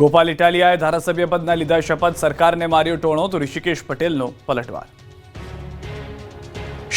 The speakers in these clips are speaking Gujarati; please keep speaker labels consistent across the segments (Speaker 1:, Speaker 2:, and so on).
Speaker 1: ગોપાલ ઇટાલિયાએ ધારાસભ્ય પદના લીધા શપથ, સરકારને માર્યો ટોણો તો ઋષિકેશ પટેલનો પલટવાર।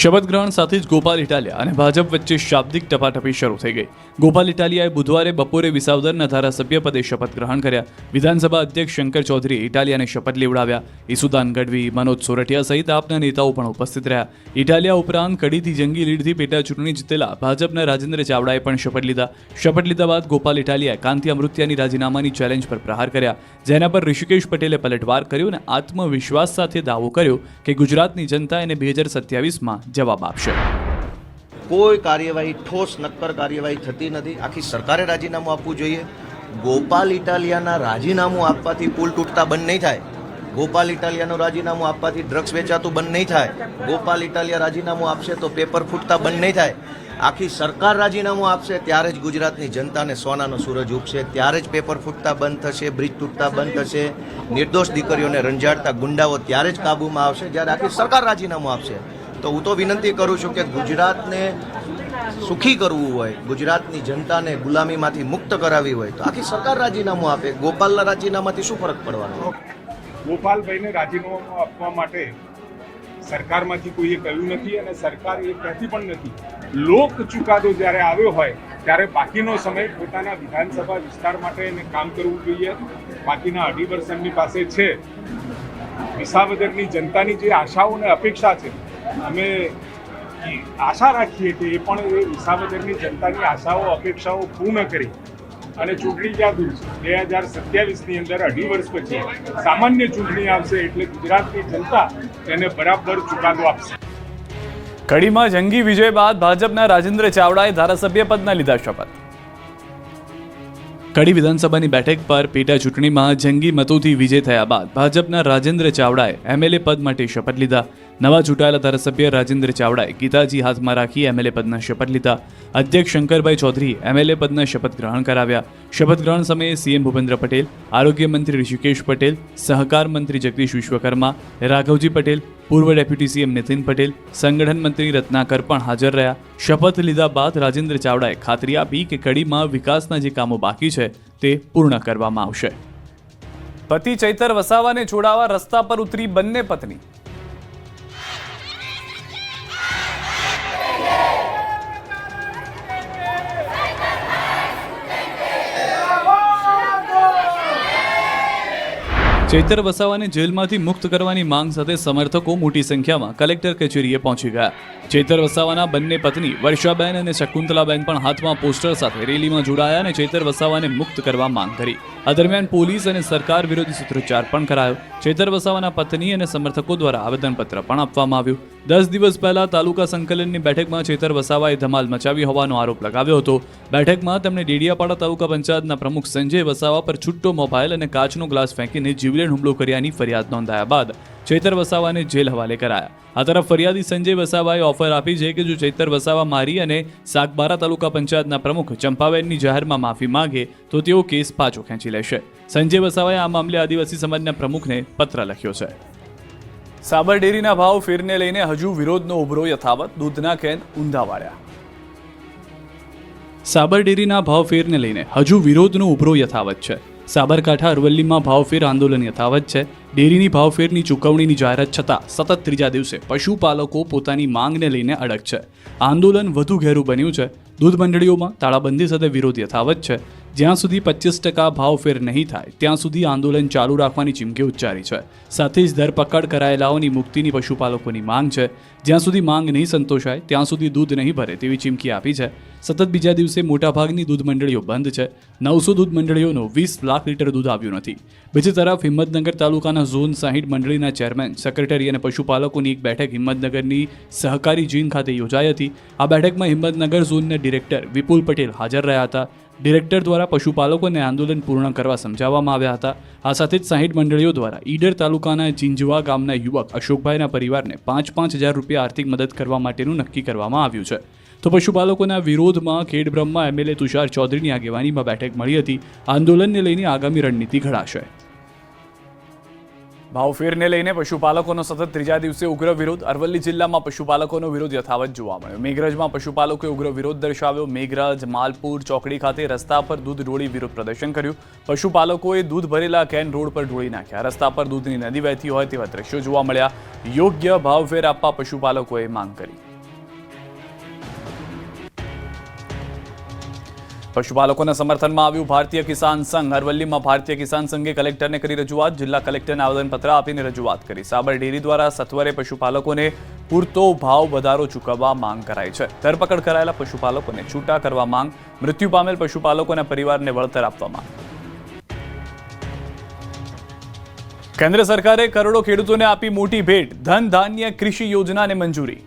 Speaker 1: શપથ ગ્રહણ સાથે જ ગોપાલ ઇટાલિયા અને ભાજપ વચ્ચે શાબ્દિક ટપાટપી શરૂ થઈ ગઈ। ગોપાલ ઇટાલિયાએ બુધવારે બપોરે વિસાવદરના ધારાસભ્ય પદે શપથ ગ્રહણ કર્યા। વિધાનસભા અધ્યક્ષ શંકર ચૌધરીએ ઇટાલિયાને શપથ લેવડાવ્યા। ઈસુદાન ગઢવી, મનોજ સોરઠિયા સહિત આપના નેતાઓ પણ ઉપસ્થિત રહ્યા। ઇટાલિયા ઉપરાંત કડીથી જંગી લીડથી પેટા ચૂંટણી જીતેલા ભાજપના રાજેન્દ્ર ચાવડાએ પણ શપથ લીધા। શપથ લીધા બાદ ગોપાલ ઇટાલિયાએ કાંતિ અમૃત્યાની રાજીનામાની ચેલેન્જ પર પ્રહાર કર્યા, જેના પર ઋષિકેશ પટેલે પલટવાર કર્યો અને આત્મવિશ્વાસ સાથે દાવો કર્યો કે ગુજરાતની જનતા એને 2027માં જવાબ આપશે।
Speaker 2: કોઈ કાર્યવાહી, ઠોસ નક્કર કાર્યવાહી થતી નથી। આખી સરકારે રાજીનામું આપવું જોઈએ। ગોપાલ ઇટાલિયાના રાજીનામું આપવાથી પુલ તૂટતા બંધ નહીં થાય। ગોપાલ ઇટાલિયાનું રાજીનામું આપવાથી ડ્રગ્સ વેચાતું બંધ નહીં થાય। ગોપાલ ઇટાલિયા રાજીનામું આપશે તો પેપર ફૂટતા બંધ નહીં થાય। આખી સરકાર રાજીનામું આપશે ત્યારે જ ગુજરાતની જનતાને સોનાનો સૂરજ ઉગશે, ત્યારે જ પેપર ફૂટતા બંધ થશે, બ્રિજ તૂટતા બંધ થશે, નિર્દોષ દીકરીઓને રંજાડતા ગુંડાઓ ત્યારે જ કાબૂમાં આવશે જ્યારે આખી સરકાર રાજીનામું આપશે। તો હું તો વિનંતી કરું છું કે ગુજરાતને સુખી કરવું હોય, ગુજરાતની જનતાને ગુલામીમાંથી મુક્ત કરાવી હોય તો આખી સરકાર રાજીનામું આપે। ગોપાલના રાજીનામાથી શું ફરક પડવાનો?
Speaker 3: ગોપાલભાઈને રાજીનામું આપવા માટે સરકારમાંથી કોઈએ કહ્યું નથી અને સરકાર એ કહેતી પણ નથી। લોક ચુકાદો જ્યારે આવ્યો હોય ત્યારે બાકીનો સમય પોતાના વિધાનસભા વિસ્તાર માટે એને કામ કરવું જોઈએ। બાકીના 2.5 વર્ષ એમની પાસે છે। વિસાવદરની જનતાની જે આશાઓ અને અપેક્ષા છે, અમે આશા રાખીએ કે એ પણ એ વિસાવદરની જનતાની આશાઓ અપેક્ષાઓ પૂર્ણ કરી અને ચૂંટણી ક્યાં દૂર છે, 2027ની અંદર 2.5 વર્ષ પછી સામાન્ય ચૂંટણી આવશે એટલે ગુજરાતની જનતા એને બરાબર ચુકાદો આપશે।
Speaker 1: કડીમાં જંગી વિજય બાદ ભાજપના રાજેન્દ્ર ચાવડાએ ધારાસભ્ય પદના લીધા શપથ। કડી વિધાનસભાની બેઠક પર પેટા ચૂંટણીમાં જંગી મતોથી વિજય થયા બાદ ભાજપના રાજેન્દ્ર ચાવડાએ એમએલએ પદ માટે શપથ લીધા। નવા ચૂંટાયેલા ધારાસભ્ય રાજેન્દ્ર ચાવડાએ ગીતાજી હાથમાં રાખી એમએલએ પદના શપથ લીધા। અધ્યક્ષ શંકરભાઈ ચૌધરીએ એમએલએ પદના શપથ ગ્રહણ કરાવ્યા। શપથ ગ્રહણ સમયે સીએમ ભૂપેન્દ્ર પટેલ, આરોગ્ય મંત્રી ઋષિકેશ પટેલ, સહકાર મંત્રી જગદીશ વિશ્વકર્મા, રાઘવજી પટેલ, પૂર્વ ડેપ્યુટી સીએમ નીતિન પટેલ, સંગઠન મંત્રી રત્નાકર પણ હાજર રહ્યા। શપથ લીધા બાદ રાજેન્દ્ર ચાવડાએ ખાતરી આપી કે કડીમાં વિકાસના જે કામો બાકી છે તે પૂર્ણ કરવામાં આવશે। પતિ ચૈતર વસાવાને છોડાવવા રસ્તા પર ઉતરી બંને પત્ની। ચૈતર વસાવાને જેલમાંથી મુક્ત કરવાની માંગ સાથે સમર્થકો મોટી સંખ્યામાં કલેક્ટર કચેરીએ પહોંચી ગયા। ચૈતર વસાવાના બંને પત્ની વર્ષાબેન અને શકુંતલાબેન પણ હાથમાં પોસ્ટર સાથે રેલીમાં જોડાયા અને ચૈતર વસાવાને મુક્ત કરવા માંગ કરી। આ દરમિયાન પોલીસ અને સરકાર વિરોધી સૂત્રોચ્ચાર પણ કરાયો। ચૈતર વસાવાના પત્ની અને સમર્થકો દ્વારા આવેદનપત્ર પણ આપવામાં આવ્યું। 10 દિવસ પહેલા તાલુકા સંકલનની બેઠકમાં ચૈતર વસાવાએ ધમાલ મચાવી હોવાનો આરોપ લગાવ્યો હતો। બેઠકમાં તેમણે ડેડિયાપાડા તાલુકા પંચાયતના પ્રમુખ સંજય વસાવા પર છૂટો મોબાઈલ અને કાચનો ગ્લાસ ફેંકીને જીવલેણ હુમલો કર્યાની ફરિયાદ નોંધાયા બાદ ચૈતર વસાવાને જેલ હવાલે કરાયા। આ તરફ ફરિયાદી સંજય વસાવાએ ઓફર આપી છે કે જો ચૈતર વસાવા મારી અને સાગબારા તાલુકા પંચાયતના પ્રમુખ ચંપાબેનની જાહેરમાં માફી માંગે તો તેઓ કેસ પાછો ખેંચી લેશે। સંજય વસાવાએ આ મામલે આદિવાસી સમાજના પ્રમુખને પત્ર લખ્યો છે। સાબર ડેરીના ભાવ ફેરને લઈને હજુ વિરોધનો ઉભરો યથાવત, દૂધના કેન ઊંધા વાળ્યા। સાબર ડેરીના ભાવ ફેરને લઈને હજુ વિરોધનો ઉભરો યથાવત છે। સાબરકાંઠા અરવલ્લીમાં ભાવફેર આંદોલન યથાવત છે। ડેરીની ભાવફેરની ચૂકવણીની જાહેરાત છતાં સતત ત્રીજા દિવસે પશુપાલકો પોતાની માંગને લઈને અડગ છે। આંદોલન વધુ ઘેરું બન્યું છે। દૂધ મંડળીઓમાં તાળાબંધી સાથે વિરોધ યથાવત છે। જ્યાં સુધી 25% ભાવફેર નહીં થાય ત્યાં સુધી આંદોલન ચાલુ રાખવાની ચીમકી ઉચ્ચારી છે। સાથે જ ધરપકડ કરાયેલાઓની મુક્તિની પશુપાલકોની માંગ છે। જ્યાં સુધી માંગ નહીં સંતોષાય ત્યાં સુધી દૂધ નહીં ભરે તેવી ચીમકી આપી છે। સતત બીજા દિવસે મોટાભાગની દૂધ મંડળીઓ બંધ છે। 900 દૂધ મંડળીઓનું 20 લાખ લીટર દૂધ આવ્યું નથી। બીજી તરફ હિંમતનગર તાલુકાના ઝોન 60 મંડળીના ચેરમેન, સેક્રેટરી અને પશુપાલકોની એક બેઠક હિંમતનગરની સહકારી જીન ખાતે યોજાઈ હતી। આ બેઠકમાં હિંમતનગર ઝોનના ડિરેક્ટર વિપુલ પટેલ હાજર રહ્યા હતા। ડિરેક્ટર દ્વારા પશુપાલકોને આંદોલન પૂર્ણ કરવા સમજાવવામાં આવ્યા હતા। આ સાથે જ 60 મંડળીઓ દ્વારા ઈડર તાલુકાના ચિંજવા ગામના યુવક અશોકભાઈના પરિવારને 5,000 રૂપિયા આર્થિક મદદ કરવા માટેનું નક્કી કરવામાં આવ્યું છે। તો પશુપાલકોના વિરોધમાં ખેડબ્રહ્મા એમએલએ તુષાર ચૌધરીની આગેવાનીમાં બેઠક મળી હતી। આંદોલનને લઈને આગામી રણનીતિ ઘડાશે। ભાવફેરને લઈને પશુપાલકોનો સતત ત્રીજા દિવસે ઉગ્ર વિરોધ. અરવલ્લી જિલ્લામાં પશુપાલકોનો વિરોધ યથાવત જોવા મળ્યો. મેઘરજમાં પશુપાલકોએ ઉગ્ર વિરોધ દર્શાવ્યો. મેઘરજ માલપુર ચોકડી ખાતે રસ્તા પર દૂધ ઢોળી વિરોધ પ્રદર્શન કર્યું. પશુપાલકોએ દૂધ ભરેલા કેન રોડ પર ઢોળી નાખ્યા. રસ્તા પર દૂધની નદી વહેતી હોય તેવા દ્રશ્યો જોવા મળ્યા. યોગ્ય ભાવફેર આપવા પશુપાલકોએ માંગ કરી. પશુપાલકોના સમર્થનમાં આવ્યું ભારતીય કિસાન સંઘ. અરવલ્લીમાં ભારતીય કિસાન સંઘે કલેક્ટરને કરી રજૂઆત. જિલ્લા કલેક્ટરને આવેદનપત્ર આપીને રજૂઆત કરી. સાબર ડેરી દ્વારા સત્વરે પશુપાલકોને પૂરતો ભાવ વધારો ચૂકવવા માંગ કરાઈ છે. ધરપકડ કરાયેલા પશુપાલકોને છૂટા કરવા માંગ. મૃત્યુ પામેલ પશુપાલકોના પરિવારને વળતર આપવા માંગ. કેન્દ્ર સરકારે કરોડો ખેડૂતોને આપી મોટી ભેટ. ધન ધાન્ય કૃષિ યોજનાને મંજૂરી.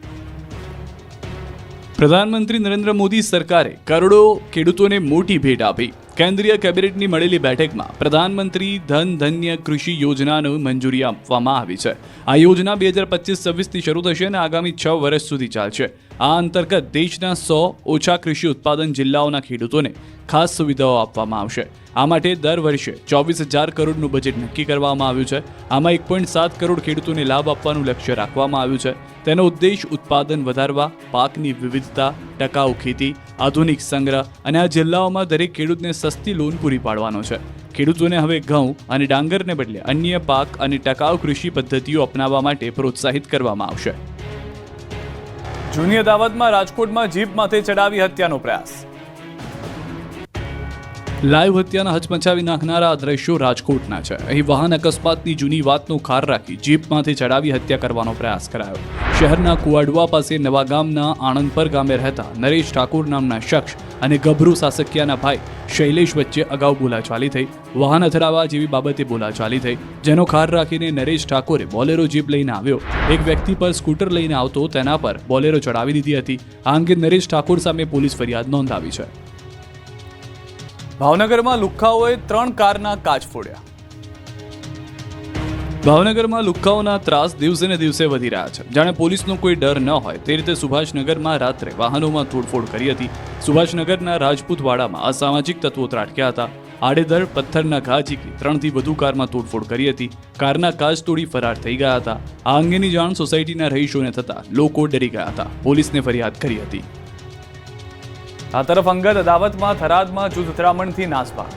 Speaker 1: પ્રધાનમંત્રી નરેન્દ્ર મોદી સરકારે કરોડો ખેડૂતોને મોટી ભેટ આપી. કેન્દ્રીય કેબિનેટની મળેલી બેઠકમાં પ્રધાનમંત્રી ધન ધન્ય કૃષિ યોજનાને મંજૂરી આપવામાં આવી છે. આ યોજના 2025-26થી શરૂ થશે અને આગામી 6 વર્ષ સુધી ચાલશે. આ અંતર્ગત દેશના 100 ઓછા કૃષિ ઉત્પાદન જિલ્લાઓના ખેડૂતોને ખાસ સુવિધાઓ આપવામાં આવશે. આ માટે દર વર્ષે 24,000 કરોડનું બજેટ નક્કી કરવામાં આવ્યું છે. આમાં 1.7 કરોડ ખેડૂતોને લાભ આપવાનું લક્ષ્ય રાખવામાં આવ્યું છે. તેનો ઉદ્દેશ ઉત્પાદન વધારવા, પાકની વિવિધતા, ટકાઉ ખેતી, આધુનિક સંગ્રહ અને આ જિલ્લાઓમાં દરેક ખેડૂતને સસ્તી લોન પૂરી પાડવાનો છે. ખેડૂતોને હવે ઘઉં અને ડાંગરને બદલે અન્ય પાક અને ટકાઉ કૃષિ પદ્ધતિઓ અપનાવવા માટે પ્રોત્સાહિત કરવામાં આવશે. જૂની અદાવતમાં રાજકોટમાં જીપ માથે ચડાવી હત્યાનો પ્રયાસ. લાઈવ હત્યાના હચમચાવી નાખનારા દ્રશ્યો રાજકોટના છે. અહીં વાહન અકસ્માતની જૂની વાતનો ખાર રાખી જીપમાંથી ચડાવી હત્યા કરવાનો પ્રયાસ કરાયો. શહેરના કુવાડવા પાસે નવાગામના આણંદપર ગામે રહેતા નરેશ ઠાકોર નામના શખ્સ અને ગભરૂ સાસકિયાના ભાઈ શૈલેષ વચ્ચે અગાઉ બોલાચાલી થઈ. વાહન અથડાવા જેવી બાબતે બોલાચાલી થઈ, જેનો ખાર રાખીને નરેશ ઠાકોરે બોલેરો જીપ લઈને આવ્યો. એક વ્યક્તિ પર સ્કૂટર લઈને આવતો તેના પર બોલેરો ચડાવી દીધી હતી. આ અંગે નરેશ ઠાકોર સામે પોલીસ ફરિયાદ નોંધાવી છે. ભાવનગરમાં લુખ્ખાઓએ 3 કારના કાચ ફોડ્યા. ભાવનગરમાં લુખ્ખાઓના ત્રાસ દિવસે ને દિવસે વધી રહ્યા છે. જાણે પોલીસનો કોઈ ડર ન હોય તે રીતે સુભાષનગરમાં રાત્રે વાહનોમાં તોડફોડ કરી હતી. સુભાષનગરના રાજપૂતવાડામાં અસામાજિક તત્વો ત્રાટક્યા હતા. આડેધડ પથ્થરના ઘા ઝીકી 3થી વધુ કારમાં તોડફોડ કરી હતી. કારના કાચ તોડી ફરાર થઈ ગયા હતા. આ અંગેની જાણ સોસાયટીના રહીશોને થતા લોકો ડરી ગયા હતા. પોલીસને ફરિયાદ કરી હતી. આ તરફ અંગત અદાવતમાં થરાદમાં જૂથ અથડામણથી નાસભાગ.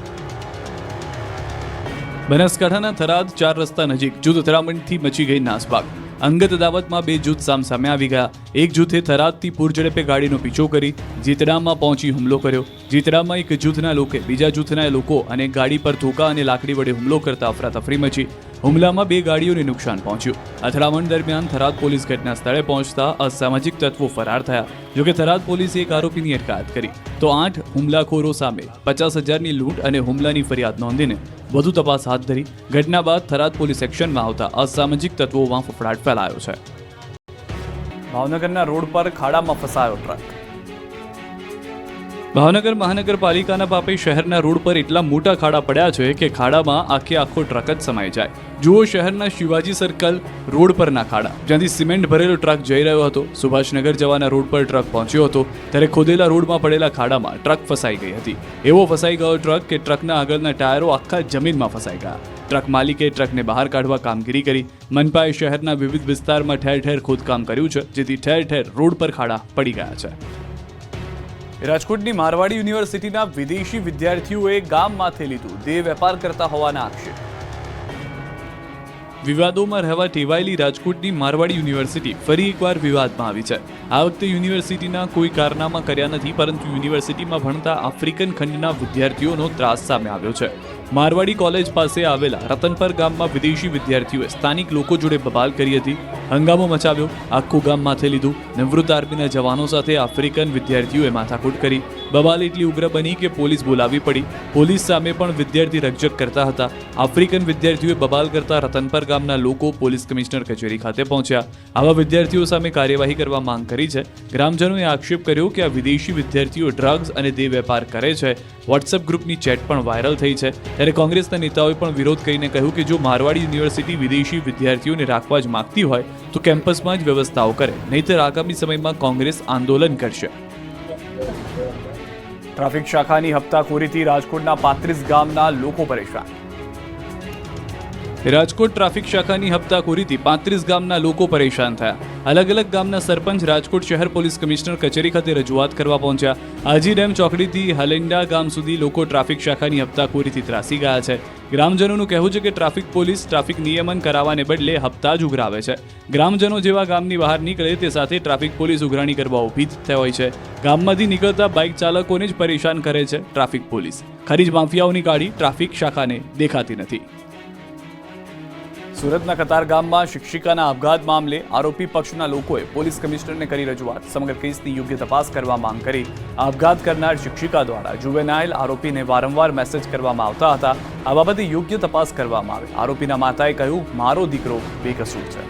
Speaker 1: બનાસકાંઠાના થરાદ 4 રસ્તા નજીક જૂથ અથડામણથી મચી ગઈ નાસભાગ. અંગત અદાવતમાં 2 જૂથ સામસામે આવી ગયા. એક જૂથે થરાદથી પૂરઝડપે ગાડીનો પીછો કરી જીતડામાં પહોંચી હુમલો કર્યો. જીતડામાં એક જૂથના લોકોએ બીજા જૂથના લોકો અને ગાડી પર ધોકા અને લાકડી વડે હુમલો કરતા અફરાતફરી મચી. હુમલામાં 2 ગાડીઓને નુકસાન પહોંચ્યું. અથડામણ દરમિયાન થરાદ પોલીસ ઘટના સ્થળે પહોંચતા અસામાજિક તત્વો ફરાર થયા. જોકે થરાદ પોલીસે એક આરોપીની અટકાયત કરી તો 8 હુમલાખોરો સામે 50,000ની લૂંટ અને હુમલાની ફરિયાદ નોંધીને વધુ તપાસ હાથ ધરી. ઘટના બાદ થરાદ પોલીસ એક્શનમાં આવતા અસામાજિક તત્વોમાં ફફડાટ ફેલાયો છે. ભાવનગરના રોડ પર ખાડામાં ફસાયો ટ્રક. ભાવનગર મહાનગરપાલિકાના પાપે શહેરના રોડ પર એટલા મોટા ખાડા પડ્યા છે કે ખાડામાં આખો ટ્રક જ સમાઈ જાય. જુઓ શહેરના શિવાજી સર્કલ રોડ પરના ખાડા, જ્યાંથી સિમેન્ટ ભરેલો ટ્રક જઈ રહ્યો હતો. સુભાષનગર જવાના રોડ પર ટ્રક પહોંચ્યો હતો ત્યારે ખોદેલા રોડમાં પડેલા ખાડામાં ટ્રક ફસાઈ ગઈ હતી. એવો ફસાઈ ગયો ટ્રક કે ટ્રકના આગળના ટાયરો આખા જમીનમાં ફસાઈ ગયા. ટ્રક માલિકે ટ્રકને બહાર કાઢવા કામગીરી કરી. મનપાએ શહેરના વિવિધ વિસ્તારમાં ઠેર ઠેર ખોદકામ કર્યું છે, જેથી ઠેર ઠેર રોડ પર ખાડા પડી ગયા છે. રાજકોટની મારવાડી યુનિવર્સિટીના વિદેશી વિદ્યાર્થીઓએ ગામ માથે લીધું દેહ વેપાર કરતા હોવાના આક્ષેપ. વિવાદોમાં રહેવા ટેવાયેલી રાજકોટની મારવાડી યુનિવર્સિટી ફરી એકવાર વિવાદમાં આવી છે. આ વખતે યુનિવર્સિટીના કોઈ કારનામા કર્યા નથી, પરંતુ યુનિવર્સિટીમાં ભણતા આફ્રિકન ખંડના વિદ્યાર્થીઓનો ત્રાસ સામે આવ્યો છે. મારવાડી કોલેજ પાસે આવેલા રતનપર ગામમાં વિદેશી વિદ્યાર્થીઓએ સ્થાનિક લોકો જોડે બબાલ કરી હતી. હંગામો મચાવ્યો, આખું ગામ માથે લીધું. નિવૃત્ત આર્મીના જવાનો સાથે આફ્રિકન વિદ્યાર્થીઓએ માથાકૂટ કરી. બબાલ એટલી ઉગ્ર બની કે પોલીસ બોલાવી પડી. પોલીસ સામે પણ વિદ્યાર્થી રકઝક કરતા હતા. આફ્રિકન વિદ્યાર્થીઓએ બબાલ કરતા રતનપર ગામના લોકો પોલીસ કમિશનર કચેરી ખાતે પહોંચ્યા. આવા વિદ્યાર્થીઓ સામે કાર્યવાહી કરવા માંગ કરી છે. ગ્રામજનોએ આક્ષેપ કર્યો કે આ વિદેશી વિદ્યાર્થીઓ ડ્રગ્સ અને દેહ વેપાર કરે છે. વોટ્સએપ ગ્રુપની ચેટ પણ વાયરલ થઈ છે. ત્યારે કોંગ્રેસના નેતાઓએ પણ વિરોધ કરીને કહ્યું કે જો મારવાડી યુનિવર્સિટી વિદેશી વિદ્યાર્થીઓને રાખવા જ માંગતી હોય તો કેમ્પસમાં જ વ્યવસ્થાઓ કરે, નહીંતર આગામી સમયમાં કોંગ્રેસ આંદોલન કરશે. ટ્રાફિક શાખાની હપ્તાખોરીથી રાજકોટના 35 ગામના લોકો પરેશાન. રાજકોટ ટ્રાફિક શાખાની હપ્તાખોરીથી 35 ગામના લોકો પરેશાન થયા. અલગ અલગ ગામના સરપંચ રાજકોટ શહેર પોલીસ કમિશનર કચેરી ખાતે રજૂઆત કરવા પહોંચ્યા. આજી ડેમ ચોકડીથી હલેન્ડા ગામ સુધી લોકો ટ્રાફિક શાખાની હપ્તાખોરીથી ત્રાસી ગયા છે. ગ્રામજનોનું કહેવું છે કે ટ્રાફિક પોલીસ ટ્રાફિક નિયમન કરાવવાને બદલે હપ્તા જ ઉઘરાવે છે. ગ્રામજનો જેવા ગામની બહાર નીકળે તે સાથે ટ્રાફિક પોલીસ ઉઘરાણી કરવા ઊભી થઈ હોય છે. ગામમાંથી નીકળતા બાઇક ચાલકોને જ પરેશાન કરે છે ટ્રાફિક પોલીસ. ખરીજ માફિયાઓની ગાડી ટ્રાફિક શાખાને દેખાતી નથી. સુરતના કતારગામમાં શિક્ષિકાના આપઘાત મામલે આરોપી પક્ષના લોકોએ પોલીસ કમિશનરને કરી રજૂઆત. સમગ્ર કેસની યોગ્ય તપાસ કરવા માંગ કરી. આપઘાત કરનાર શિક્ષિકા દ્વારા જુવેનાઇલ આરોપીને વારંવાર મેસેજ કરવામાં આવતા હતા. આ બાબતે યોગ્ય તપાસ કરવામાં આવે. આરોપીના માતાએ કહ્યું, મારો દીકરો બેકસૂર છે.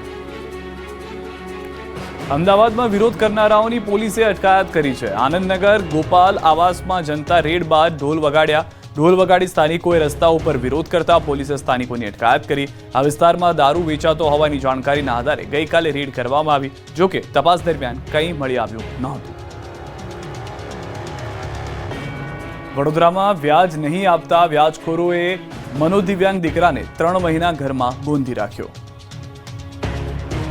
Speaker 1: અમદાવાદમાં વિરોધ કરનારાઓની પોલીસે અટકાયત કરી છે. આનંદનગર ગોપાલ આવાસમાં જનતા રેડ બાદ ઢોલ વગાડ્યા. ઢોલ વગાડી સ્થાનિકોએ રસ્તા ઉપર વિરોધ કરતા પોલીસે સ્થાનિકોની અટકાયત કરી. આ વિસ્તારમાં દારૂ વેચાતો હોવાની જાણકારીના આધારે ગઈકાલે રેડ કરવામાં આવી. જોકે તપાસ દરમિયાન કંઈ મળી આવ્યું નહોતું. વડોદરામાં વ્યાજ નહીં આપતા વ્યાજખોરોએ મનોદિવ્યાંગ દીકરાને 3 મહિના ઘરમાં ગોંધી રાખ્યો.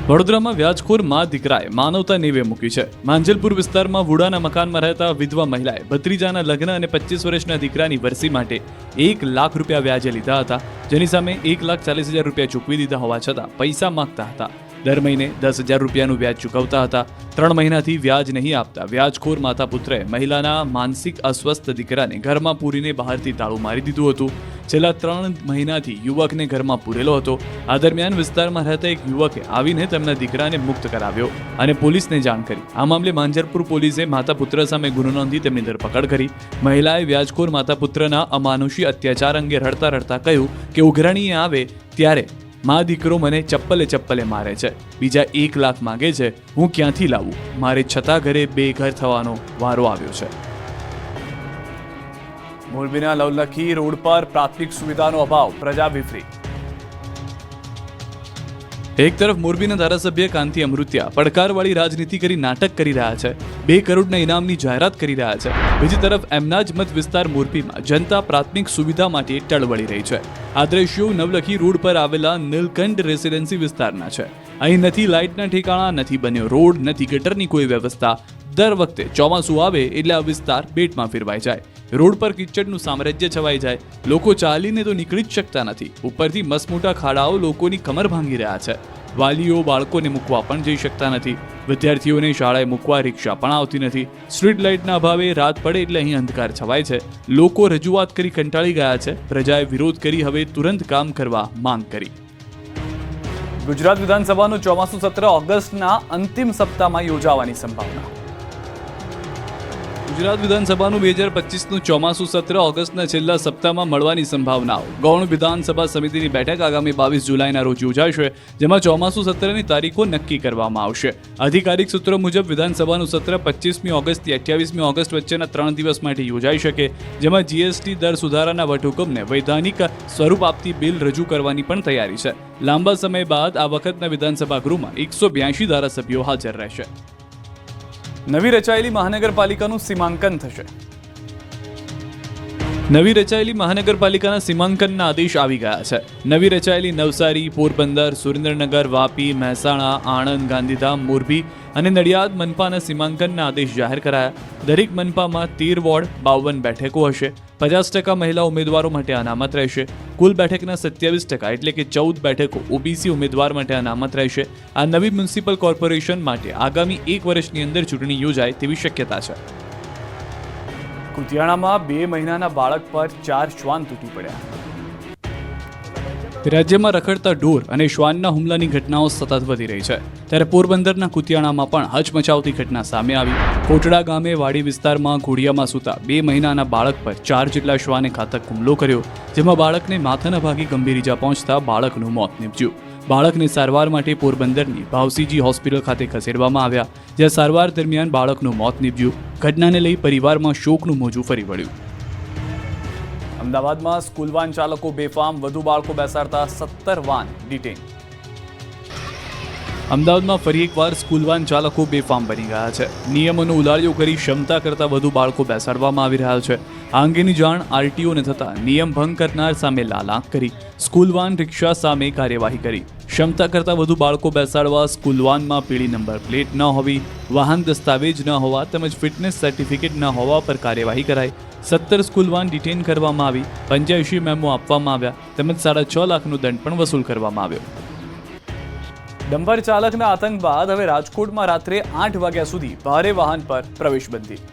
Speaker 1: વડોદરામાં વ્યાજખોર મા દીકરાએ માનવતા નેવે મૂકી છે. માંજલપુર વિસ્તારમાં વુડાના મકાનમાં રહેતા વિધવા મહિલાએ ભત્રીજાના લગ્ન અને 25 વર્ષના દીકરાની વરસી માટે 1 લાખ રૂપિયા વ્યાજે લીધા હતા, જેની સામે 1,40,000 રૂપિયા ચૂકવી દીધા હોવા છતાં પૈસા માંગતા હતા. દર મહિને 10,000 રૂપિયાનું વ્યાજ ચૂકવતા હતા. 3 મહિનાથી વ્યાજ નહીં આપતા વ્યાજખોર માતા પુત્રએ મહિલાના માનસિક અસ્વસ્થ દીકરાને ઘરમાં પૂરીને બહારથી તાળું મારી દીધું હતું. છેલ્લા 3 મહિનાથી યુવકને ઘરમાં પૂરેલો હતો. આ દરમિયાન વિસ્તારમાં રહેતા એક યુવકે આવીને તેમના દીકરાને મુક્ત કરાવ્યો અને પોલીસને જાણ કરી. આ મામલે માંજરપુર પોલીસે માતા પુત્ર સામે ગુનો નોંધી તેમની ધરપકડ કરી. મહિલાએ વ્યાજખોર માતા પુત્રના અમાનુષી અત્યાચાર અંગે રડતા રડતા કહ્યું કે ઉઘરાણીએ આવે ત્યારે મા દીકરો મને ચપ્પલે મારે છે, બીજા 1 લાખ માંગે છે, હું ક્યાંથી લાવું? મારે છતાં ઘરે બેઘર થવાનો વારો આવ્યો છે. મોરબીના લવલખી રોડ પર પ્રાથમિક સુવિધાનો અભાવ, પ્રજા વિફરી. એક તરફ મોરબીના ધારાસભ્ય કાંતિ અમૃત્યા પડકારવાળી રાજનીતિ કરી નાટક કરી રહ્યા છે. 2 કરોડના ઇનામની જાહેરાત કરી રહ્યા છે. બીજી તરફ એમના જ મત વિસ્તાર મોરબીમાં જનતા પ્રાથમિક સુવિધા માટે ટળવળી રહી છે. આ દ્રશ્યો નવલખી રોડ પર આવેલા નીલકંઠ રેસિડેન્સી વિસ્તારના છે. અહીં નથી લાઇટના ઠેકાણા, નથી બન્યો રોડ, નથી ગટરની કોઈ વ્યવસ્થા. દર વખતે ચોમાસું આવે એટલે આ વિસ્તાર બેટમાં ફેરવાઈ જાય. રોડ પર કિચડનું સામ્રાજ્ય છવાઈ જાય. લોકો ચાલીને તો નીકળી જ શકતા નથી. ઉપરથી મસમોટા ખાડાઓ લોકોની કમર ભાંગી રહ્યા છે. વાલીઓ બાળકોને મૂકવા પણ જઈ શકતા નથી. વિદ્યાર્થીઓને શાળાએ મૂકવા રિક્ષા પણ આવતી નથી. સ્ટ્રીટ લાઇટના અભાવે રાત પડે એટલે અહીં અંધકાર છવાય છે. લોકો રજૂઆત કરી કંટાળી ગયા છે. પ્રજાએ વિરોધ કરી હવે તુરંત કામ કરવા માંગ કરી. ગુજરાત વિધાનસભાનું ચોમાસું સત્ર ઓગસ્ટના અંતિમ સપ્તાહમાં યોજાવાની સંભાવના. ગુજરાત વિધાનસભાનું 2025નું ચોમાસું સત્ર ઓગસ્ટના છેલ્લા સપ્તાહમાં મળવાની સંભાવનાઓ. ગૌણ વિધાનસભા સમિતિની બેઠક આગામી 22 જુલાઈના રોજ યોજાશે, જેમાં ચોમાસું સત્રની તારીખો નક્કી કરવામાં આવશે. આધિકારિક સૂત્રો મુજબ વિધાનસભાનું સત્ર 25મી ઓગસ્ટથી 28મી ઓગસ્ટ વચ્ચેના 3 દિવસ માટે યોજાઈ શકે, જેમાં જીએસટી દર સુધારાના વટહુકમને વૈધાનિક સ્વરૂપ આપતી બિલ રજૂ કરવાની પણ તૈયારી છે. લાંબા સમય બાદ આ વખતના વિધાનસભા ગૃહમાં 182 ધારાસભ્યો હાજર રહેશે. નવી રચાયેલી મહાનગરપાલિકાનું સીમાંકન થશે. નવી રચાયેલી મહાનગરપાલિકાના સીમાંકનના આદેશ આવી ગયા છે. નવી રચાયેલી નવસારી, પોરબંદર, સુરેન્દ્રનગર, વાપી, મહેસાણા, આણંદ, ગાંધીધામ, મોરબી અને નડિયાદ મનપાના સીમાંકનના આદેશ જાહેર કરાયા. દરેક મનપામાં 13 વોર્ડ, 52 બેઠકો હશે. 50% મહિલા ઉમેદવારો માટે અનામત રહેશે. કુલ બેઠકના 27% એટલે કે 14 બેઠકો ઓબીસી ઉમેદવાર માટે અનામત રહેશે. આ નવી મ્યુનિસિપલ કોર્પોરેશન માટે આગામી 1 વર્ષની અંદર ચૂંટણી યોજાય તેવી શક્યતા છે. કુતિયાણામાં 2 મહિનાના બાળક પર 4 શ્વાન તૂટી પડ્યા. રાજ્યમાં રખડતા ઢોર અને શ્વાનના હુમલાની ઘટનાઓ સતત વધી રહી છે. ત્યારે પોરબંદરના કુતિયાણામાં પણ હચમચાવતી ઘટના સામે આવી. કોટડા ગામે વાડી વિસ્તારમાં ઘોડિયામાં સૂતા 2 મહિનાના બાળક પર 4 જેટલા શ્વાને ઘાતક હુમલો કર્યો, જેમાં બાળકને માથાના ભાગે ગંભીર ઈજા પહોંચતા બાળકનું મોત નીપજ્યું. બાળકને સારવાર માટે પોરબંદરની ભાવસીજી હોસ્પિટલ ખાતે ખસેડવામાં આવ્યા, જ્યાં સારવાર દરમિયાન બાળકનું મોત નીપજ્યું. ઘટનાને લઈ પરિવારમાં શોકનું મોજું ફરી વળ્યું. અમદાવાદમાં સ્કૂલ વાન ચાલકો બેફામ, વધુ બાળકો બેસાડતા 17 વાન ડિટેન. અમદાવાદમાં ફરી એકવાર સ્કૂલ વાન ચાલકો બેફામ બની ગયા છે. નિયમોનો ઉલાળ્યો કરી ક્ષમતા કરતાં વધુ બાળકો બેસાડવામાં આવી રહ્યા છે. આ અંગેની જાણ આરટીઓને થતાં નિયમ ભંગ કરનાર સામે લાલ આંખ કરી સ્કૂલ વાન રિક્ષા સામે કાર્યવાહી કરી. ક્ષમતા કરતાં વધુ બાળકો બેસાડવા, સ્કૂલ વાનમાં પીળી નંબર પ્લેટ ન હોવી, વાહન દસ્તાવેજ ન હોવા તેમજ ફિટનેસ સર્ટિફિકેટ ન હોવા પર કાર્યવાહી કરાઈ. 17 સ્કૂલ વાન ડિટેન કરવામાં આવી, 85 મેમો આપવામાં આવ્યા તેમજ 6.5 લાખનો દંડ પણ વસૂલ કરવામાં આવ્યો. ડમ્પર ચાલકના આતંક બાદ હવે રાજકોટમાં રાત્રે 8 વાગ્યા સુધી ભારે વાહન પર પ્રવેશબંધી.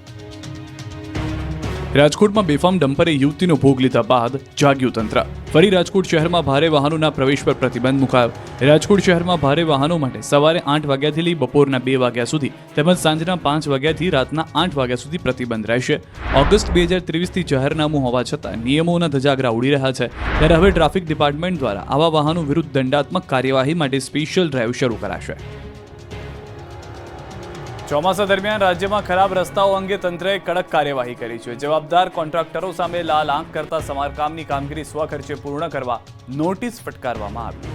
Speaker 1: રાજકોટમાં બેફામ ડમ્પરે યુવતીનો ભોગ લીધા બાદ જાગ્યું તંત્ર. ફરી રાજકોટ શહેરમાં ભારે વાહનોના પ્રવેશ પર પ્રતિબંધ મુકાયો. રાજકોટ શહેરમાં ભારે વાહનો માટે સવારે 8 વાગ્યાથી લઈ બપોરના 2 વાગ્યા સુધી તેમજ સાંજના 5 વાગ્યાથી રાતના 8 વાગ્યા સુધી પ્રતિબંધ રહેશે. ઓગસ્ટ 2023થી જાહેરનામું હોવા છતાં નિયમોના ધજાગરા ઉડી રહ્યા છે ત્યારે હવે ટ્રાફિક ડિપાર્ટમેન્ટ દ્વારા આવા વાહનો વિરુદ્ધ દંડાત્મક કાર્યવાહી માટે સ્પેશિયલ ડ્રાઈવ શરૂ કરાશે. ચોમાસા દરમિયાન રાજ્યમાં ખરાબ રસ્તાઓ અંગે તંત્રએ કડક કાર્યવાહી કરી છે. જવાબદાર કોન્ટ્રાક્ટરો સામે લાલ આંખ કરતા સમારકામની કામગીરી સ્વખર્ચે પૂર્ણ કરવા નોટિસ ફટકારવામાં આવી.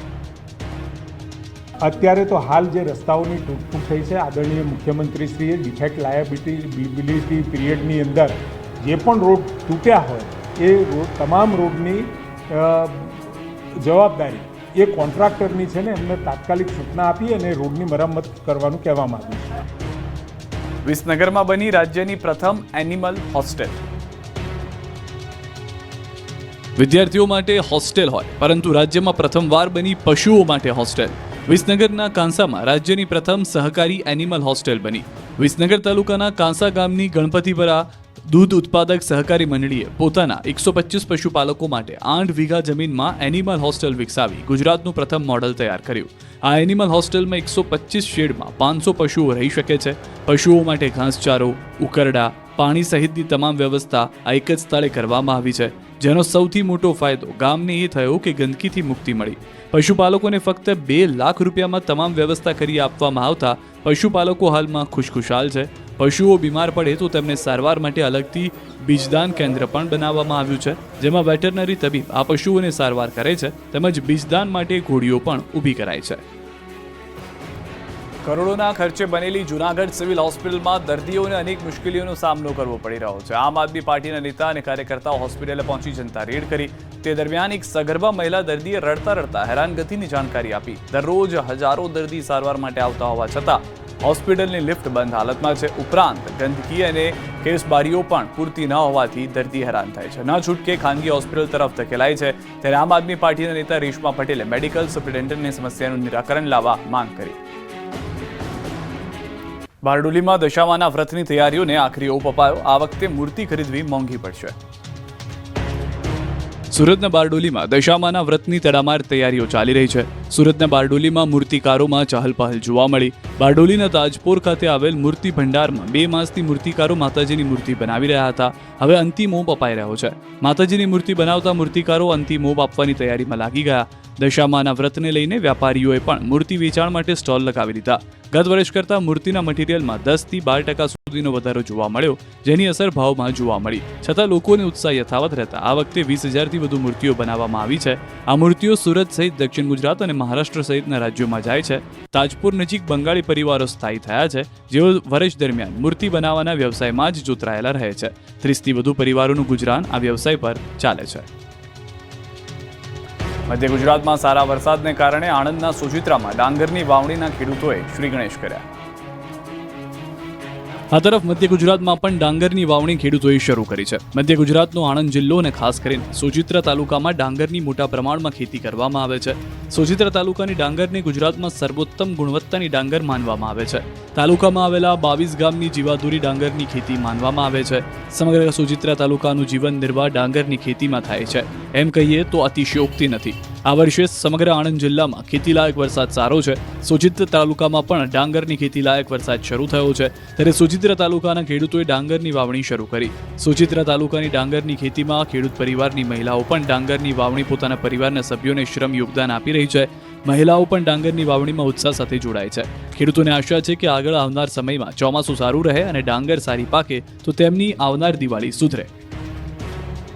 Speaker 3: અત્યારે તો હાલ જે રસ્તાઓની તૂટફૂટ થઈ છે, આદરણીય મુખ્યમંત્રીશ્રીએ ડિફેક્ટ લાયબિલિટી પીરિયડની અંદર જે પણ રોડ તૂટ્યા હોય એ તમામ રોડની જવાબદારી એ કોન્ટ્રાક્ટરની છે ને એમને તાત્કાલિક સૂચના આપી અને રોડની મરમ્મત કરવાનું કહેવામાં આવ્યું છે.
Speaker 1: વિસનગરમાં બની રાજ્યની પ્રથમ એનિમલ હોસ્ટેલ. વિદ્યાર્થીઓ માટે હોસ્ટેલ હોય પરંતુ રાજ્યમાં પ્રથમવાર બની પશુઓ માટે હોસ્ટેલ. વિસનગરના કાંસામાં રાજ્યની પ્રથમ સહકારી એનિમલ હોસ્ટેલ બની. વિસનગર તાલુકાના કાંસા ગામની ગણપતિપરા દૂધ ઉત્પાદક સહકારી મંડળીએ પોતાના 125 પશુપાલકો માટે 8 વીઘા જમીનમાં એનિમલ હોસ્ટેલ વિકસાવી ગુજરાતનું પ્રથમ મોડલ તૈયાર કર્યું. આ એનિમલ હોસ્ટેલમાં 125 શેડમાં 500 પશુઓ રહી શકે છે. પશુઓ માટે ઘાસચારો, ઉકરડા, પાણી સહિતની તમામ વ્યવસ્થા આ એક જ સ્થળે કરવામાં આવી છે, જેનો સૌથી મોટો ફાયદો ગામને એ થયો કે ગંદકીથી મુક્તિ મળી. પશુપાલકોને ફક્ત 2 લાખ રૂપિયામાં તમામ વ્યવસ્થા કરી આપવામાં આવતા પશુપાલકો હાલમાં ખુશખુશાલ છે. પશુઓ બીમાર પડે તો તેમને સારવાર માટે અલગથી બીજદાન કેન્દ્ર પણ બનાવવામાં આવ્યું છે, જેમાં વેટરનરી તબીબ આ પશુઓને સારવાર કરે છે તેમજ બીજદાન માટે ઘોડીઓ પણ ઊભી કરાય છે. કરોડોના ખર્ચે બનેલી જૂનાગઢ સિવિલ હોસ્પિટલમાં દર્દીઓને અનેક મુશ્કેલીઓનો સામનો કરવો પડી રહ્યો છે. આમ આદમી પાર્ટીના નેતા અને કાર્યકર્તાઓ હોસ્પિટલે પહોંચી જનતા રેડ કરી. તે દરમિયાન એક સગર્ભા મહિલા દર્દીએ રડતા રડતા હેરાનગતિની જાણકારી આપી. દરરોજ હજારો દર્દી સારવાર માટે આવતા હોવા છતાં હોસ્પિટલની લિફ્ટ બંધ હાલતમાં છે. ઉપરાંત ગંદકી અને કેસબારીઓ પણ પૂરતી ન હોવાથી દર્દી હેરાન થાય છે. ન છૂટકે ખાનગી હોસ્પિટલ તરફ ધકેલાય છે. ત્યારે આમ આદમી પાર્ટીના નેતા રેશમા પટેલે મેડિકલ સુપ્રિન્ટેન્ડન્ટને સમસ્યાનું નિરાકરણ લાવવા માંગ કરી. બારડોલીમાં દશામાના વ્રતની તૈયારીઓને આખરી ઓપ અપાયો. આ વખતે મૂર્તિ ખરીદવી મોંઘી પડશે. સુરતના બારડોલીમાં દશામાના વ્રતની તડામાર તૈયારીઓ ચાલી રહી છે. સુરતના બારડોલીમાં મૂર્તિકારોમાં ચહલપહલ જોવા મળી. બારડોલીના તાજપોર ખાતે આવેલ મૂર્તિ ભંડારમાં 2 માસથી મૂર્તિકારો માતાજીની મૂર્તિ બનાવી રહ્યા હતા. હવે અંતિમ ઓપ અપાઈ રહ્યો છે. માતાજીની મૂર્તિ બનાવતા મૂર્તિકારો અંતિમ ઓપ આપવાની તૈયારીમાં લાગી ગયા. દશામાના વ્રતને લઈને વેપારીઓએ પણ મૂર્તિ વેચાણ માટે સ્ટોલ લગાવી દીધા. ગત વર્ષ કરતાં મૂર્તિના મટીરિયલમાં 10 થી 12% સુધીનો વધારો જોવા મળ્યો, જેની અસર ભાવમાં જોવા મળી. છતાં લોકોને ઉત્સાહ યથાવત રહેતા આ વખતે 20,000થી વધુ મૂર્તિઓ બનાવવામાં આવી છે. આ મૂર્તિઓ સુરત સહિત દક્ષિણ ગુજરાત અને મહારાષ્ટ્ર સહિતના રાજ્યોમાં જાય છે. તાજપુર નજીક બંગાળી પરિવારો સ્થાયી થયા છે, જેઓ વર્ષ દરમિયાન મૂર્તિ બનાવવાના વ્યવસાયમાં જ જોતરાયેલા રહે છે. 30થી વધુ પરિવારોનું ગુજરાન આ વ્યવસાય પર ચાલે છે. મધ્ય ગુજરાતમાં સારા વરસાદને કારણે આણંદના સોજિત્રામાં ડાંગરની વાવણીના ખેડૂતોએ શ્રી ગણેશ કર્યા. આ તરફ મધ્ય ગુજરાતમાં પણ ડાંગરની વાવણી ખેડૂતોએ શરૂ કરી છે. મધ્ય ગુજરાતનો આણંદ જિલ્લો અને ખાસ કરીને સોજિત્રા તાલુકામાં ડાંગરની મોટા પ્રમાણમાં ખેતી કરવામાં આવે છે. સોજિત્રા તાલુકાની ડાંગરને ગુજરાતમાં સર્વોત્તમ ગુણવત્તાની ડાંગર માનવામાં આવે છે. તાલુકામાં આવેલા 22 ગામની જીવાદોરી ડાંગરની ખેતી માનવામાં આવે છે. સમગ્ર સોજિત્રા તાલુકાનું જીવન નિર્વાહ ડાંગરની ખેતીમાં થાય છે. એમ કહીએ તો અતિશયોક્તિ નથી. આ વર્ષે સમગ્ર આણંદ જિલ્લામાં ખેતીલાયક વરસાદ સારો છે. સોજિત્રા તાલુકામાં પણ ડાંગરની ખેતીલાયક વરસાદ શરૂ થયો છે. ત્યારે સોજિત્રા તાલુકાના ખેડૂતોએ ડાંગરની વાવણી શરૂ કરી. સોજિત્રા તાલુકાની ડાંગરની ખેતીમાં ખેડૂત પરિવારની મહિલાઓ પણ ડાંગરની વાવણી પોતાના પરિવારના સભ્યોને શ્રમ યોગદાન આપી રહી છે. મહિલાઓ પણ ડાંગરની વાવણીમાં ઉત્સાહ સાથે જોડાય છે. ખેડૂતોને આશા છે કે આગળ આવનાર સમયમાં ચોમાસું સારું રહે અને ડાંગર સારી પાકે તો તેમની આવનાર દિવાળી સુધરે.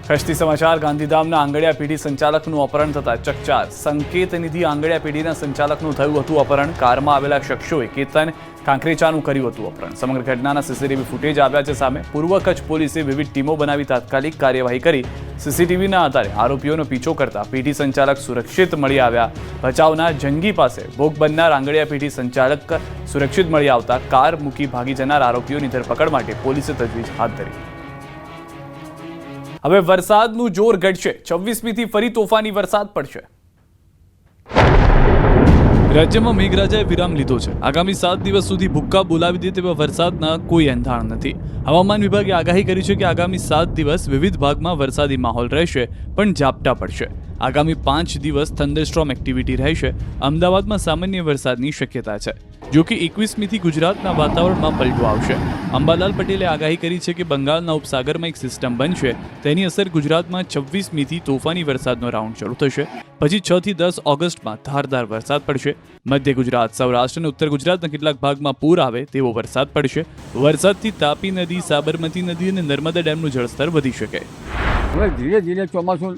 Speaker 1: ષષ્ઠી સમાચાર. ગાંધીધામના આંગડિયા પેઢી સંચાલકનું અપહરણ થતા ચકચાર. સંકેત નિધિ આંગડિયા પેઢીના સંચાલકનું થયું હતું અપહરણ. કારમાં આવેલા શખ્સોએ કેતન કાંકરેચાનું કર્યું હતું અપહરણ. સમગ્ર ઘટનાના સીસીટીવી ફૂટેજ આવ્યા છે સામે. પૂર્વ કચ્છ પોલીસે વિવિધ ટીમો બનાવી તાત્કાલિક કાર્યવાહી કરી સીસીટીવીના આધારે આરોપીઓનો પીછો કરતા પેઢી સંચાલક સુરક્ષિત મળી આવ્યા. ભચાઉના જંગી પાસે ભોગ બનનાર આંગડિયા પેઢી સંચાલક સુરક્ષિત મળી આવતા કાર મૂકી ભાગી જનાર આરોપીઓની ધરપકડ માટે પોલીસે તજવીજ હાથ ધરી. હવે વરસાદનું જોર ઘટશે. 26મીથી ફરી તોફાની વરસાદ પડશે. રાજ્યમાં મેઘરાજાએ વિરામ લીધો છે. આગામી 7 દિવસ સુધી ભૂક્કા બોલાવી દે તેવા વરસાદના કોઈ એંધાણ નથી. હવામાન વિભાગે આગાહી કરી છે કે આગામી 7 દિવસ વિવિધ ભાગમાં વરસાદી માહોલ રહેશે, પણ ઝાપટા પડશે. આગામી 5 દિવસ થંડરસ્ટ્રોમ એક્ટિવિટી રહેશે. અમદાવાદમાં સામાન્ય વરસાદની શક્યતા છે. જો કે 21મીથી ગુજરાતના વાતાવરણમાં પલટો આવશે. અંબાલાલ પટેલે આગાહી કરી છે કે બંગાળના ઉપસાગરમાં એક સિસ્ટમ બનશે. તેની અસર ગુજરાતમાં 26મીથી તોફાની વરસાદનો રાઉન્ડ શરૂ થશે. પછી 6 થી 10 ઓગસ્ટમાં ધારદાર વરસાદ પડશે. મધ્ય ગુજરાત, સૌરાષ્ટ્ર અને ઉત્તર ગુજરાતના કેટલાક ભાગમાં પૂર આવે તેવો વરસાદ પડશે. વરસાદથી તાપી નદી, સાબરમતી નદી અને નર્મદા ડેમનું જળસ્તર વધી શકે.
Speaker 4: હવે ધીરે ધીરે ચોમાસું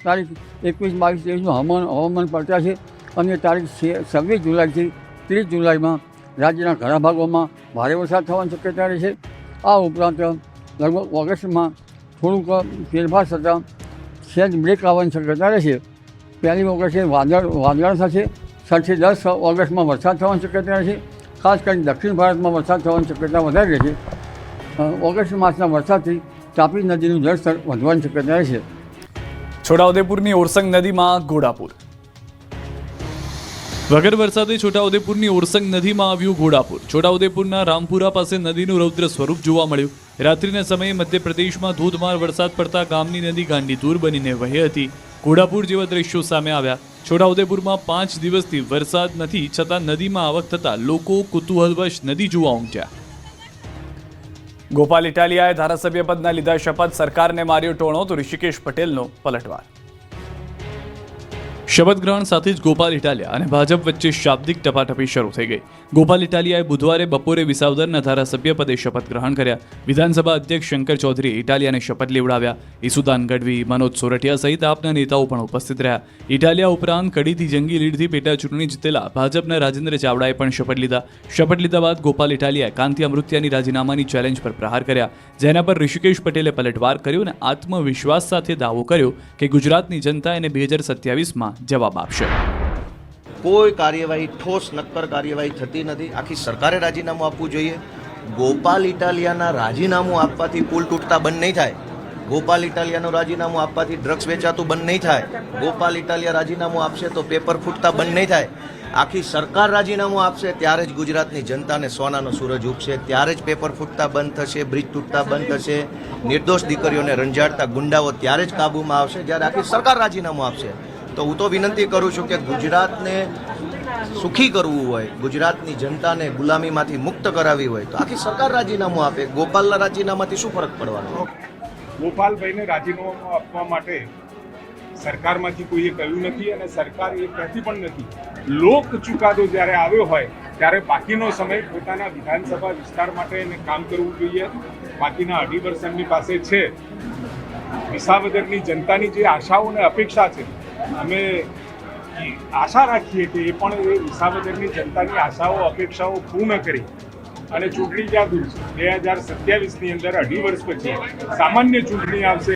Speaker 4: તારીખ 21, 22, 23નું હવામાન પલટા છે અને તારીખ 26 જુલાઈથી 30 જુલાઈમાં રાજ્યના ઘણા ભાગોમાં ભારે વરસાદ થવાની શક્યતા રહેશે. આ ઉપરાંત લગભગ ઓગસ્ટમાં થોડુંક ફેરફાર થતાં સહેજ બ્રેક આવવાની શક્યતા રહેશે. 1 ઓગસ્ટે વાદળ થશે. 7 થી 10 ઓગસ્ટમાં વરસાદ થવાની શક્યતા રહેશે. ખાસ કરીને દક્ષિણ ભારતમાં વરસાદ થવાની શક્યતા વધારે રહેશે. ઓગસ્ટ માસના વરસાદથી તાપી નદીનું જળસ્તર વધવાની શક્યતા રહેશે.
Speaker 1: છોટાઉદેપુરની ઓરસંગ નદીમાં ઘોડાપૂર. વગર વરસાદે છોટાઉદેપુરની ઓરસંગ નદીમાં આવ્યું ઘોડાપૂર. છોટાઉદેપુરના રામપુરા પાસે નદીનું રૌદ્ર સ્વરૂપ જોવા મળ્યું. રાત્રિના સમયે મધ્યપ્રદેશમાં ધોધમાર વરસાદ પડતા ગામની નદી ગાંડીતુર બનીને વહી હતી. ઘોડાપૂર જેવા દ્રશ્યો સામે આવ્યા. છોટાઉદેપુરમાં 5 દિવસથી વરસાદ નથી, છતાં નદીમાં આવક થતાં લોકો કુતૂહલવશ નદી જોવા ઉમટ્યા. ગોપાલ ઇટાલિયાએ ધારાસભ્ય પદના લીધા શપથ. સરકારને માર્યો ટોણો તો ઋષિકેશ પટેલનો પલટવાર. શપથ ગ્રહણ સાથે જ ગોપાલ ઇટાલિયા અને ભાજપ વચ્ચે શાબ્દિક ટપાટપી શરૂ થઈ ગઈ. ગોપાલ ઇટાલિયાએ બુધવારે બપોરે વિસાવદરના ધારાસભ્ય પદે શપથ ગ્રહણ કર્યા. વિધાનસભા અધ્યક્ષ શંકર ચૌધરીએ ઇટાલિયાને શપથ લેવડાવ્યા. ઈસુદાન ગઢવી, મનોજ સોરઠિયા સહિત આપના નેતાઓ પણ ઉપસ્થિત રહ્યા. ઇટાલિયા ઉપરાંત કડીથી જંગી લીડથી પેટા ચૂંટણી જીતેલા ભાજપના રાજેન્દ્ર ચાવડાએ પણ શપથ લીધા. શપથ લીધા બાદ ગોપાલ ઇટાલિયાએ કાંતિ અમૃત્યાની રાજીનામાની ચેલેન્જ પર પ્રહાર કર્યા, જેના પર ઋષિકેશ પટેલે પલટવાર કર્યો અને આત્મવિશ્વાસ સાથે દાવો કર્યો કે ગુજરાતની જનતા એને 2027માં જવાબ આપશે.
Speaker 2: કોઈ કાર્યવાહી, ઠોસ નક્કર કાર્યવાહી થતી નથી. આખી સરકારે રાજીનામું આપવું જોઈએ. ગોપાલ ઇટાલિયાના રાજીનામું આપવાથી પુલ તૂટતા બંધ નહીં થાય. ગોપાલ ઇટાલિયાનું રાજીનામું આપવાથી ડ્રગ્સ વેચાતું બંધ નહીં થાય. ગોપાલ ઇટાલિયા રાજીનામું આપશે તો પેપર ફૂટતા બંધ નહીં થાય. આખી સરકાર રાજીનામું આપશે ત્યારે જ ગુજરાતની જનતાને સોનાનો સૂરજ ઉગશે. ત્યારે જ પેપર ફૂટતા બંધ થશે, બ્રિજ તૂટતા બંધ થશે, નિર્દોષ દીકરીઓને રંજાડતા ગુંડાઓ ત્યારે જ કાબૂમાં આવશે જ્યારે આખી સરકાર રાજીનામું આપશે. તો હું તો વિનંતી કરું છું કે ગુજરાતને સુખી કરવું હોય, ગુજરાતની જનતાને ગુલામીમાંથી મુક્ત કરાવી હોય તો આખી સરકાર રાજીનામું આપે. ગોપાલના રાજીનામાથી શું ફરક પડવાનો?
Speaker 3: ગોપાલભાઈને રાજીનામું આપવા માટે સરકારમાંથી કોઈએ કહ્યું નથી અને સરકાર એ કહેતી પણ નથી. લોક ચુકાદો જ્યારે આવ્યો હોય ત્યારે બાકીનો સમય પોતાના વિધાનસભા વિસ્તાર માટે એને કામ કરવું જોઈએ. બાકીના 2.5 વર્ષ એમની પાસે છે. વિસાવદરની જનતાની જે આશાઓ અને અપેક્ષા છે, અમે આશા રાખીએ કે એ પણ એ વિસાવદરની જનતાની આશાઓ અપેક્ષાઓ પૂર્ણ કરી અને ચૂંટણી જ્યાં દૂર છે 2027ની અંદર 2.5 વર્ષ પછી સામાન્ય ચૂંટણી આવશે.